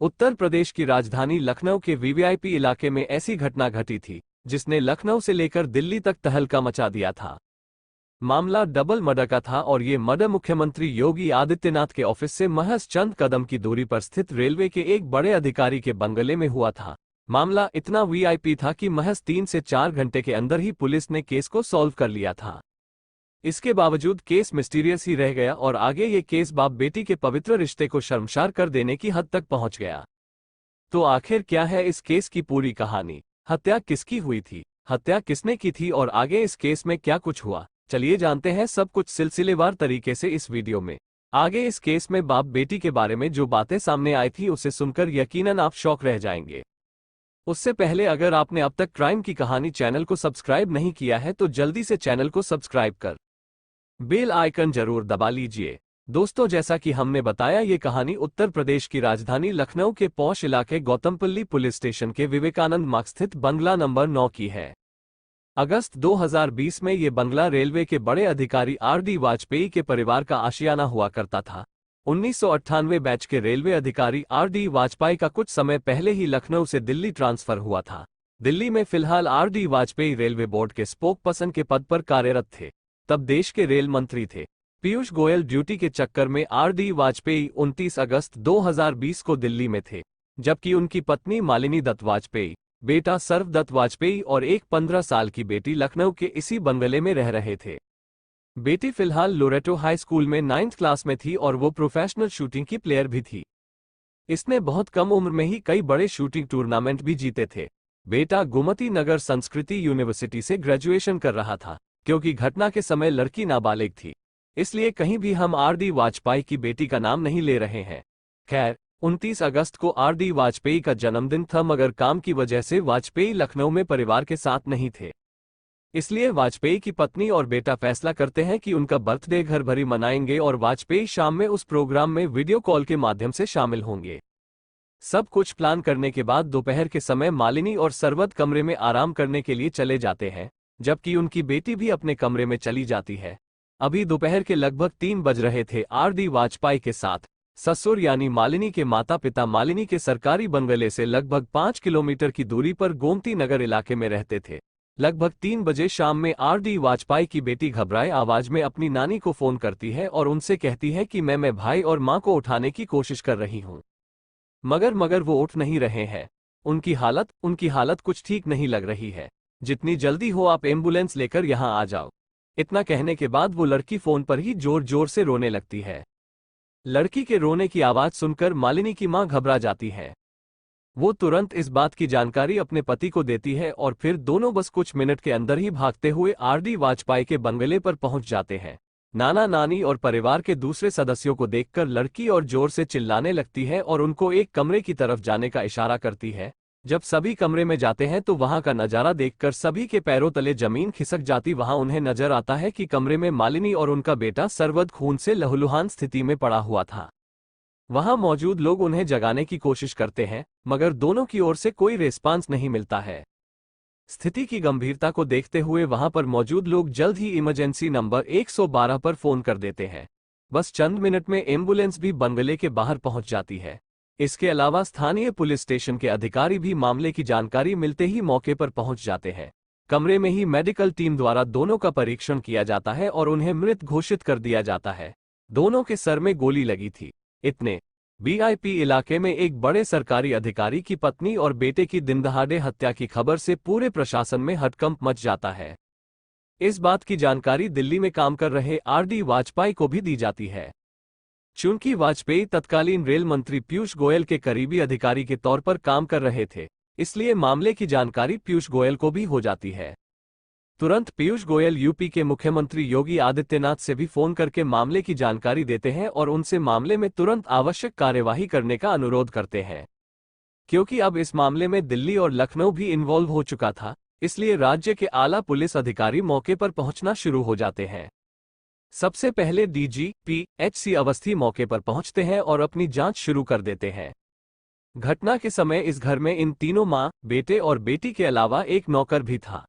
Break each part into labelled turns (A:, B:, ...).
A: उत्तर प्रदेश की राजधानी लखनऊ के वीवीआईपी इलाके में ऐसी घटना घटी थी जिसने लखनऊ से लेकर दिल्ली तक तहलका मचा दिया था। मामला डबल मर्डर का था और ये मर्डर मुख्यमंत्री योगी आदित्यनाथ के ऑफिस से महज चंद कदम की दूरी पर स्थित रेलवे के एक बड़े अधिकारी के बंगले में हुआ था। मामला इतना वीआईपी था कि महज 3 से 4 घंटे के अंदर ही पुलिस ने केस को सॉल्व कर लिया था। इसके बावजूद केस मिस्टीरियस ही रह गया और आगे ये केस बाप बेटी के पवित्र रिश्ते को शर्मसार कर देने की हद तक पहुंच गया। तो आखिर क्या है इस केस की पूरी कहानी? हत्या किसकी हुई थी, हत्या किसने की थी और आगे इस केस में क्या कुछ हुआ? चलिए जानते हैं सब कुछ सिलसिलेवार तरीके से इस वीडियो में। आगे इस केस में बाप बेटी के बारे में जो बातें सामने आई थी उसे सुनकर यकीनन आप शॉक रह जाएंगे। उससे पहले अगर आपने अब तक क्राइम की कहानी चैनल को सब्सक्राइब नहीं किया है तो जल्दी से चैनल को सब्सक्राइब कर बेल आइकन जरूर दबा लीजिए। दोस्तों, जैसा कि हमने बताया, ये कहानी उत्तर प्रदेश की राजधानी लखनऊ के पौष इलाके गौतमपल्ली पुलिस स्टेशन के विवेकानंद मार्ग स्थित बंगला नंबर 9 की है। अगस्त 2020 में ये बंगला रेलवे के बड़े अधिकारी आर.डी. वाजपेयी के परिवार का आशियाना हुआ करता था। 1998 बैच के रेलवे अधिकारी आर.डी. वाजपेयी का कुछ समय पहले ही लखनऊ से दिल्ली ट्रांसफर हुआ था। दिल्ली में फिलहाल आर.डी. वाजपेयी रेलवे बोर्ड के स्पोक पर्सन के पद पर कार्यरत थे। तब देश के रेल मंत्री थे पीयूष गोयल। ड्यूटी के चक्कर में आर.डी. वाजपेयी 29 अगस्त 2020 को दिल्ली में थे, जबकि उनकी पत्नी मालिनी दत्त वाजपेयी, बेटा सर्वदत्त वाजपेयी और एक 15 साल की बेटी लखनऊ के इसी बंगले में रह रहे थे। बेटी फिलहाल लोरेटो हाई स्कूल में 9th क्लास में थी और वो प्रोफेशनल शूटिंग की प्लेयर भी थी। इसने बहुत कम उम्र में ही कई बड़े शूटिंग टूर्नामेंट भी जीते थे। बेटा गोमती नगर संस्कृति यूनिवर्सिटी से ग्रेजुएशन कर रहा था। क्योंकि घटना के समय लड़की नाबालिग थी, इसलिए कहीं भी हम आर.डी. वाजपेयी की बेटी का नाम नहीं ले रहे हैं। खैर, 29 अगस्त को आर.डी. वाजपेयी का जन्मदिन था, मगर काम की वजह से वाजपेयी लखनऊ में परिवार के साथ नहीं थे। इसलिए वाजपेयी की पत्नी और बेटा फैसला करते हैं कि उनका बर्थडे घर भरी मनाएंगे और वाजपेयी शाम में उस प्रोग्राम में वीडियो कॉल के माध्यम से शामिल होंगे। सब कुछ प्लान करने के बाद दोपहर के समय मालिनी और सरवद कमरे में आराम करने के लिए चले जाते हैं, जबकि उनकी बेटी भी अपने कमरे में चली जाती है। अभी दोपहर के लगभग 3 बज रहे थे। आर.डी. वाजपेयी के साथ ससुर यानी मालिनी के माता पिता मालिनी के सरकारी बंगले से लगभग 5 किलोमीटर की दूरी पर गोमती नगर इलाके में रहते थे। लगभग 3 बजे शाम में आर.डी. वाजपेयी की बेटी घबराए आवाज में अपनी नानी को फोन करती है और उनसे कहती है कि मैं भाई और मां को उठाने की कोशिश कर रही हूं, मगर वो उठ नहीं रहे हैं। उनकी हालत कुछ ठीक नहीं लग रही है। जितनी जल्दी हो आप एम्बुलेंस लेकर यहां आ जाओ। इतना कहने के बाद वो लड़की फोन पर ही जोर जोर से रोने लगती है। लड़की के रोने की आवाज सुनकर मालिनी की मां घबरा जाती है। वो तुरंत इस बात की जानकारी अपने पति को देती है और फिर दोनों बस कुछ मिनट के अंदर ही भागते हुए आर.डी. वाजपेयी के बंगले पर पहुंच जाते हैं। नाना नानी और परिवार के दूसरे सदस्यों को देखकर लड़की और जोर से चिल्लाने लगती है और उनको एक कमरे की तरफ जाने का इशारा करती है। जब सभी कमरे में जाते हैं तो वहां का नजारा देखकर सभी के पैरों तले जमीन खिसक जाती। वहां उन्हें नजर आता है कि कमरे में मालिनी और उनका बेटा सरवद खून से लहूलुहान स्थिति में पड़ा हुआ था। वहां मौजूद लोग उन्हें जगाने की कोशिश करते हैं, मगर दोनों की ओर से कोई रिस्पांस नहीं मिलता है। स्थिति की गंभीरता को देखते हुए वहां पर मौजूद लोग जल्द ही इमरजेंसी नंबर 112 पर फोन कर देते हैं। बस चंद मिनट में एम्बुलेंस भी बंगले के बाहर पहुंच जाती है। इसके अलावा स्थानीय पुलिस स्टेशन के अधिकारी भी मामले की जानकारी मिलते ही मौके पर पहुंच जाते हैं। कमरे में ही मेडिकल टीम द्वारा दोनों का परीक्षण किया जाता है और उन्हें मृत घोषित कर दिया जाता है। दोनों के सर में गोली लगी थी। इतने वीआईपी इलाके में एक बड़े सरकारी अधिकारी की पत्नी और बेटे की दिनदहाड़े हत्या की खबर से पूरे प्रशासन में हड़कंप मच जाता है। इस बात की जानकारी दिल्ली में काम कर रहे आर.डी. वाजपेयी को भी दी जाती है। चूंकि वाजपेयी तत्कालीन रेल मंत्री पीयूष गोयल के करीबी अधिकारी के तौर पर काम कर रहे थे, इसलिए मामले की जानकारी पीयूष गोयल को भी हो जाती है। तुरंत पीयूष गोयल यूपी के मुख्यमंत्री योगी आदित्यनाथ से भी फोन करके मामले की जानकारी देते हैं और उनसे मामले में तुरंत आवश्यक कार्यवाही करने का अनुरोध करते हैं। क्योंकि अब इस मामले में दिल्ली और लखनऊ भी इन्वॉल्व हो चुका था, इसलिए राज्य के आला पुलिस अधिकारी मौके पर पहुंचना शुरू हो जाते हैं। सबसे पहले डीजीपी एच.सी. अवस्थी मौके पर पहुंचते हैं और अपनी जांच शुरू कर देते हैं। घटना के समय इस घर में इन तीनों मां, बेटे और बेटी के अलावा एक नौकर भी था।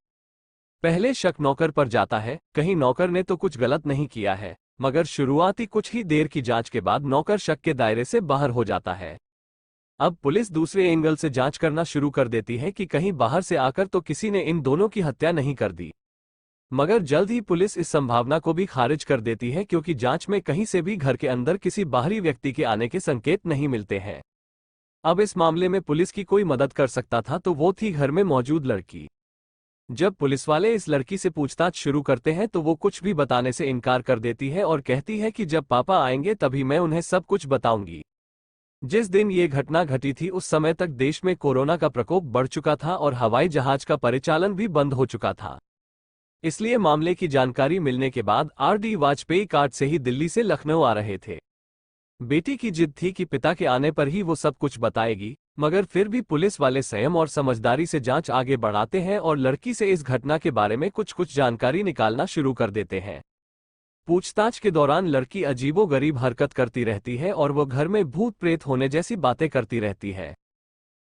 A: पहले शक नौकर पर जाता है, कहीं नौकर ने तो कुछ गलत नहीं किया है, मगर शुरुआती कुछ ही देर की जांच के बाद नौकर शक के दायरे से बाहर हो जाता है। अब पुलिस दूसरे एंगल से जांच करना शुरू कर देती है कि कहीं बाहर से आकर तो किसी ने इन दोनों की हत्या नहीं कर दी। मगर जल्द ही पुलिस इस संभावना को भी खारिज कर देती है, क्योंकि जांच में कहीं से भी घर के अंदर किसी बाहरी व्यक्ति के आने के संकेत नहीं मिलते हैं। अब इस मामले में पुलिस की कोई मदद कर सकता था तो वो थी घर में मौजूद लड़की। जब पुलिस वाले इस लड़की से पूछताछ शुरू करते हैं तो वो कुछ भी बताने से इनकार कर देती है और कहती है कि जब पापा आएंगे तभी मैं उन्हें सब कुछ बताऊंगी। जिस दिन ये घटना घटी थी उस समय तक देश में कोरोना का प्रकोप बढ़ चुका था और हवाई जहाज का परिचालन भी बंद हो चुका था। इसलिए मामले की जानकारी मिलने के बाद आर.डी. वाजपेयी कार से ही दिल्ली से लखनऊ आ रहे थे। बेटी की जिद थी कि पिता के आने पर ही वो सब कुछ बताएगी, मगर फिर भी पुलिस वाले संयम और समझदारी से जांच आगे बढ़ाते हैं और लड़की से इस घटना के बारे में कुछ जानकारी निकालना शुरू कर देते हैं। पूछताछ के दौरान लड़की अजीबोगरीब हरकत करती रहती है और वो घर में भूत प्रेत होने जैसी बातें करती रहती है।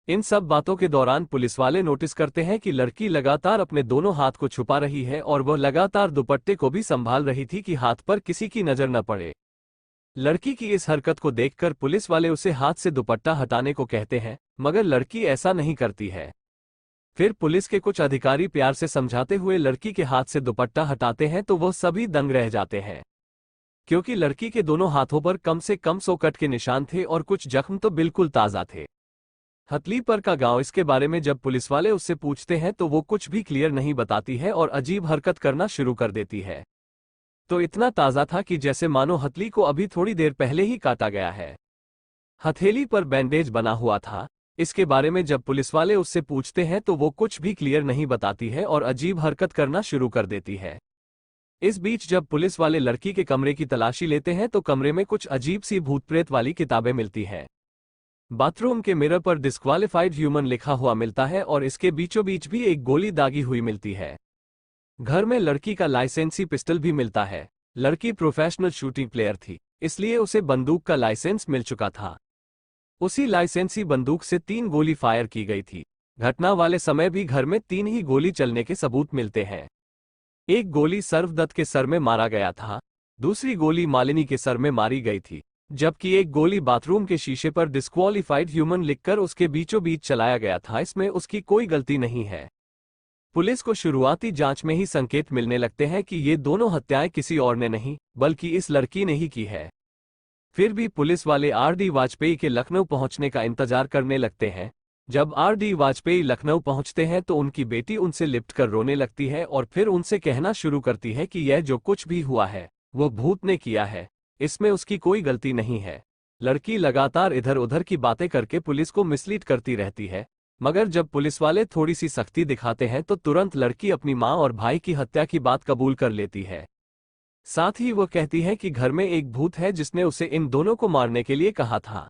A: इन सब बातों के दौरान पुलिस वाले नोटिस करते हैं कि लड़की लगातार अपने दोनों हाथ को छुपा रही है और वह लगातार दुपट्टे को भी संभाल रही थी कि हाथ पर किसी की नजर न पड़े। लड़की की इस हरकत को देखकर पुलिस वाले उसे हाथ से दुपट्टा हटाने को कहते हैं, मगर लड़की ऐसा नहीं करती है। फिर पुलिस के कुछ अधिकारी प्यार से समझाते हुए लड़की के हाथ से दुपट्टा हटाते हैं तो वह सभी दंग रह जाते हैं, क्योंकि लड़की के दोनों हाथों पर कम से कम 100 कट के निशान थे और कुछ जख्म तो बिल्कुल ताज़ा थे। हथलीपर का गांव इसके बारे में जब पुलिस वाले उससे पूछते हैं तो वो कुछ भी क्लियर नहीं बताती है और अजीब हरकत करना शुरू कर देती है। तो इतना ताज़ा था कि जैसे मानो हथली को अभी थोड़ी देर पहले ही काटा गया है। हथेली पर बैंडेज बना हुआ था। इसके बारे में जब पुलिस वाले उससे पूछते हैं तो वो कुछ भी क्लियर नहीं बताती है और अजीब हरकत करना शुरू कर देती है। इस बीच जब पुलिस वाले लड़की के कमरे की तलाशी लेते हैं तो कमरे में कुछ अजीब सी भूत प्रेत वाली किताबें मिलती हैं। बाथरूम के मिरर पर डिस्क्वालिफाइड ह्यूमन लिखा हुआ मिलता है और इसके बीचों बीच भी एक गोली दागी हुई मिलती है। घर में लड़की का लाइसेंसी पिस्टल भी मिलता है। लड़की प्रोफेशनल शूटिंग प्लेयर थी, इसलिए उसे बंदूक का लाइसेंस मिल चुका था। उसी लाइसेंसी बंदूक से 3 गोली फायर की गई थी। घटना वाले समय भी घर में 3 ही गोली चलने के सबूत मिलते हैं। एक गोली सर्वदत्त के सर में मारा गया था, दूसरी गोली मालिनी के सर में मारी गई थी, जबकि एक गोली बाथरूम के शीशे पर डिस्क्वालिफाइड ह्यूमन लिखकर उसके बीचों बीच चलाया गया था। इसमें उसकी कोई गलती नहीं है। पुलिस को शुरुआती जांच में ही संकेत मिलने लगते हैं कि ये दोनों हत्याएं किसी और ने नहीं बल्कि इस लड़की ने ही की है। फिर भी पुलिस वाले आर.डी. वाजपेयी के लखनऊ पहुंचने का इंतजार करने लगते हैं। जब आर.डी. वाजपेयी लखनऊ पहुंचते हैं तो उनकी बेटी उनसे लिपट कर रोने लगती है और फिर उनसे कहना शुरू करती है कि यह जो कुछ भी हुआ है वो भूत ने किया है, इसमें उसकी कोई गलती नहीं है। लड़की लगातार इधर उधर की बातें करके पुलिस को मिसलीड करती रहती है, मगर जब पुलिस वाले थोड़ी सी सख्ती दिखाते हैं तो तुरंत लड़की अपनी मां और भाई की हत्या की बात कबूल कर लेती है। साथ ही वो कहती है कि घर में एक भूत है जिसने उसे इन दोनों को मारने के लिए कहा था।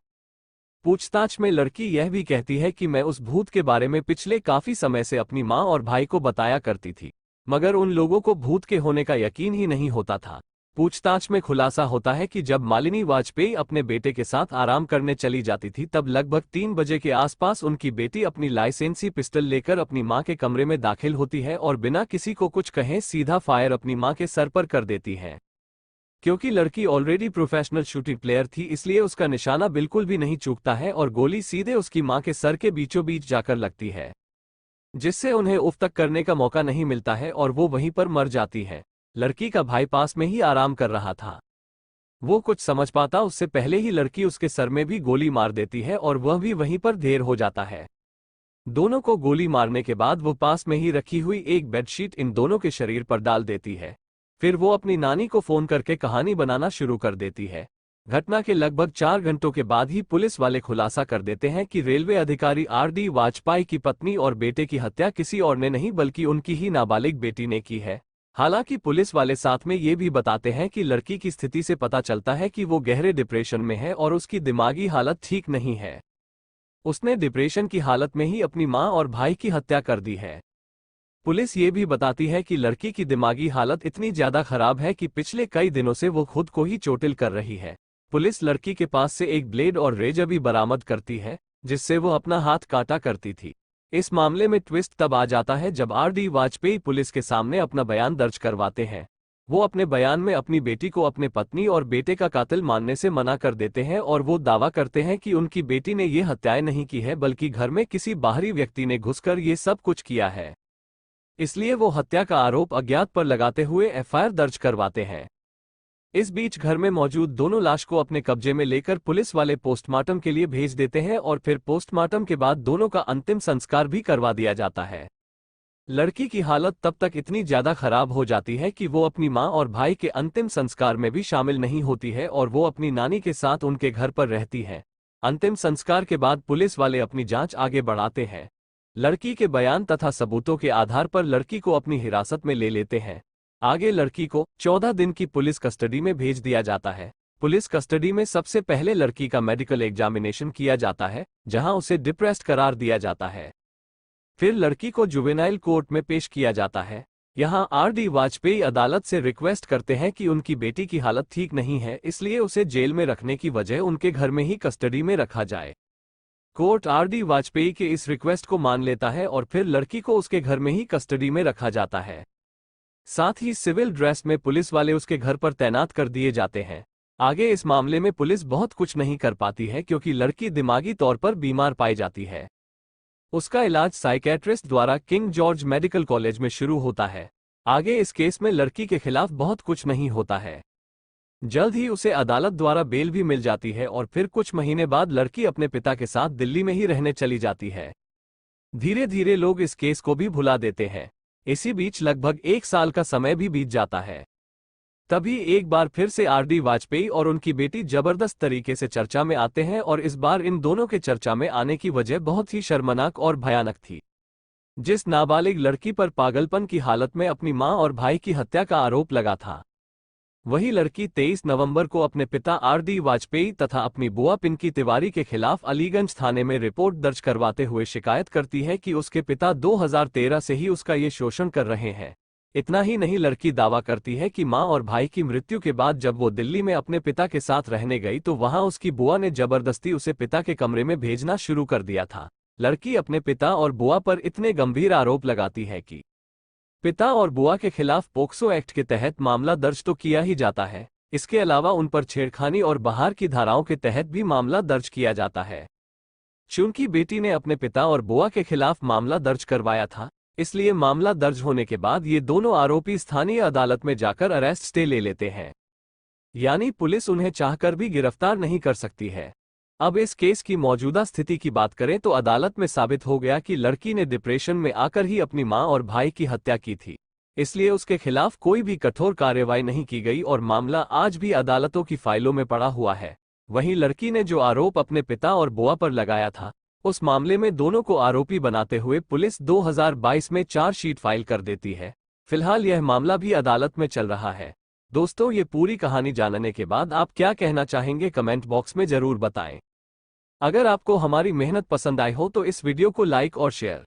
A: पूछताछ में लड़की यह भी कहती है कि मैं उस भूत के बारे में पिछले काफी समय से अपनी मां और भाई को बताया करती थी, मगर उन लोगों को भूत के होने का यकीन ही नहीं होता था। पूछताछ में खुलासा होता है कि जब मालिनी वाजपेयी अपने बेटे के साथ आराम करने चली जाती थी तब लगभग 3 बजे के आसपास उनकी बेटी अपनी लाइसेंसी पिस्टल लेकर अपनी मां के कमरे में दाखिल होती है और बिना किसी को कुछ कहे सीधा फायर अपनी मां के सर पर कर देती है। क्योंकि लड़की ऑलरेडी प्रोफेशनल शूटिंग प्लेयर थी इसलिए उसका निशाना बिल्कुल भी नहीं चूकता है और गोली सीधे उसकी मां के सर के बीचों बीच जाकर लगती है, जिससे उन्हें उफ तक करने का मौका नहीं मिलता है और वो वहीं पर मर जाती है। लड़की का भाई पास में ही आराम कर रहा था। वो कुछ समझ पाता उससे पहले ही लड़की उसके सर में भी गोली मार देती है और वह भी वहीं पर ढेर हो जाता है। दोनों को गोली मारने के बाद वो पास में ही रखी हुई एक बेडशीट इन दोनों के शरीर पर डाल देती है। फिर वो अपनी नानी को फोन करके कहानी बनाना शुरू कर देती है। घटना के लगभग 4 घंटों के बाद ही पुलिस वाले खुलासा कर देते हैं कि रेलवे अधिकारी आर.डी. वाजपेयी की पत्नी और बेटे की हत्या किसी और ने नहीं बल्कि उनकी ही नाबालिग बेटी ने की है। हालांकि पुलिस वाले साथ में ये भी बताते हैं कि लड़की की स्थिति से पता चलता है कि वो गहरे डिप्रेशन में है और उसकी दिमागी हालत ठीक नहीं है। उसने डिप्रेशन की हालत में ही अपनी मां और भाई की हत्या कर दी है। पुलिस ये भी बताती है कि लड़की की दिमागी हालत इतनी ज्यादा खराब है कि पिछले कई दिनों से वो खुद को ही चोटिल कर रही है। पुलिस लड़की के पास से एक ब्लेड और रेजर भी बरामद करती है जिससे वो अपना हाथ काटा करती थी। इस मामले में ट्विस्ट तब आ जाता है जब आर.डी. वाजपेयी पुलिस के सामने अपना बयान दर्ज करवाते हैं। वो अपने बयान में अपनी बेटी को अपने पत्नी और बेटे का कातिल मानने से मना कर देते हैं और वो दावा करते हैं कि उनकी बेटी ने ये हत्याएं नहीं की है बल्कि घर में किसी बाहरी व्यक्ति ने घुसकर ये सब कुछ किया है। इसलिए वो हत्या का आरोप अज्ञात पर लगाते हुए एफआईआर दर्ज करवाते हैं। इस बीच घर में मौजूद दोनों लाश को अपने कब्जे में लेकर पुलिस वाले पोस्टमार्टम के लिए भेज देते हैं और फिर पोस्टमार्टम के बाद दोनों का अंतिम संस्कार भी करवा दिया जाता है। लड़की की हालत तब तक इतनी ज्यादा खराब हो जाती है कि वो अपनी मां और भाई के अंतिम संस्कार में भी शामिल नहीं होती है और वो अपनी नानी के साथ उनके घर पर रहती है। अंतिम संस्कार के बाद पुलिस वाले अपनी जांच आगे बढ़ाते हैं। लड़की के बयान तथा सबूतों के आधार पर लड़की को अपनी हिरासत में ले लेते हैं। आगे लड़की को 14 दिन की पुलिस कस्टडी में भेज दिया जाता है। पुलिस कस्टडी में सबसे पहले लड़की का मेडिकल एग्जामिनेशन किया जाता है, जहां उसे डिप्रेस्ड करार दिया जाता है। फिर लड़की को जुवेनाइल कोर्ट में पेश किया जाता है। यहां आर.डी. वाजपेयी अदालत से रिक्वेस्ट करते हैं कि उनकी बेटी की हालत ठीक नहीं है, इसलिए उसे जेल में रखने की बजाय उनके घर में ही कस्टडी में रखा जाए। Court RD. वाजपेयी के इस रिक्वेस्ट को मान लेता है और फिर लड़की को उसके घर में ही कस्टडी में रखा जाता है। साथ ही सिविल ड्रेस में पुलिस वाले उसके घर पर तैनात कर दिए जाते हैं। आगे इस मामले में पुलिस बहुत कुछ नहीं कर पाती है क्योंकि लड़की दिमागी तौर पर बीमार पाई जाती है। उसका इलाज साइकेट्रिस्ट द्वारा किंग जॉर्ज मेडिकल कॉलेज में शुरू होता है। आगे इस केस में लड़की के खिलाफ बहुत कुछ नहीं होता है। जल्द ही उसे अदालत द्वारा बेल भी मिल जाती है और फिर कुछ महीने बाद लड़की अपने पिता के साथ दिल्ली में ही रहने चली जाती है। धीरे धीरे लोग इस केस को भी भुला देते हैं। इसी बीच लगभग 1 साल का समय भी बीत जाता है। तभी एक बार फिर से आर.डी. वाजपेयी और उनकी बेटी जबरदस्त तरीके से चर्चा में आते हैं और इस बार इन दोनों के चर्चा में आने की वजह बहुत ही शर्मनाक और भयानक थी। जिस नाबालिग लड़की पर पागलपन की हालत में अपनी मां और भाई की हत्या का आरोप लगा था, वही लड़की 23 नवंबर को अपने पिता आर.डी. वाजपेयी तथा अपनी बुआ पिंकी तिवारी के खिलाफ अलीगंज थाने में रिपोर्ट दर्ज करवाते हुए शिकायत करती है कि उसके पिता 2013 से ही उसका ये शोषण कर रहे हैं। इतना ही नहीं, लड़की दावा करती है कि मां और भाई की मृत्यु के बाद जब वो दिल्ली में अपने पिता के साथ रहने गई तो वहां उसकी बुआ ने जबरदस्ती उसे पिता के कमरे में भेजना शुरू कर दिया था। लड़की अपने पिता और बुआ पर इतने गंभीर आरोप लगाती है कि पिता और बुआ के खिलाफ पोक्सो एक्ट के तहत मामला दर्ज तो किया ही जाता है, इसके अलावा उन पर छेड़खानी और बाहर की धाराओं के तहत भी मामला दर्ज किया जाता है। चूंकि बेटी ने अपने पिता और बुआ के खिलाफ मामला दर्ज करवाया था, इसलिए मामला दर्ज होने के बाद ये दोनों आरोपी स्थानीय अदालत में जाकर अरेस्ट स्टे ले लेते हैं। यानी पुलिस उन्हें चाहकर भी गिरफ्तार नहीं कर सकती है। अब इस केस की मौजूदा स्थिति की बात करें तो अदालत में साबित हो गया कि लड़की ने डिप्रेशन में आकर ही अपनी मां और भाई की हत्या की थी, इसलिए उसके खिलाफ कोई भी कठोर कार्रवाई नहीं की गई और मामला आज भी अदालतों की फाइलों में पड़ा हुआ है। वहीं लड़की ने जो आरोप अपने पिता और बुआ पर लगाया था, उस मामले में दोनों को आरोपी बनाते हुए पुलिस 2022 में चार्जशीट फाइल कर देती है। फिलहाल यह मामला भी अदालत में चल रहा है। दोस्तों, ये पूरी कहानी जानने के बाद आप क्या कहना चाहेंगे कमेंट बॉक्स में जरूर बताएं। अगर आपको हमारी मेहनत पसंद आई हो तो इस वीडियो को लाइक और शेयर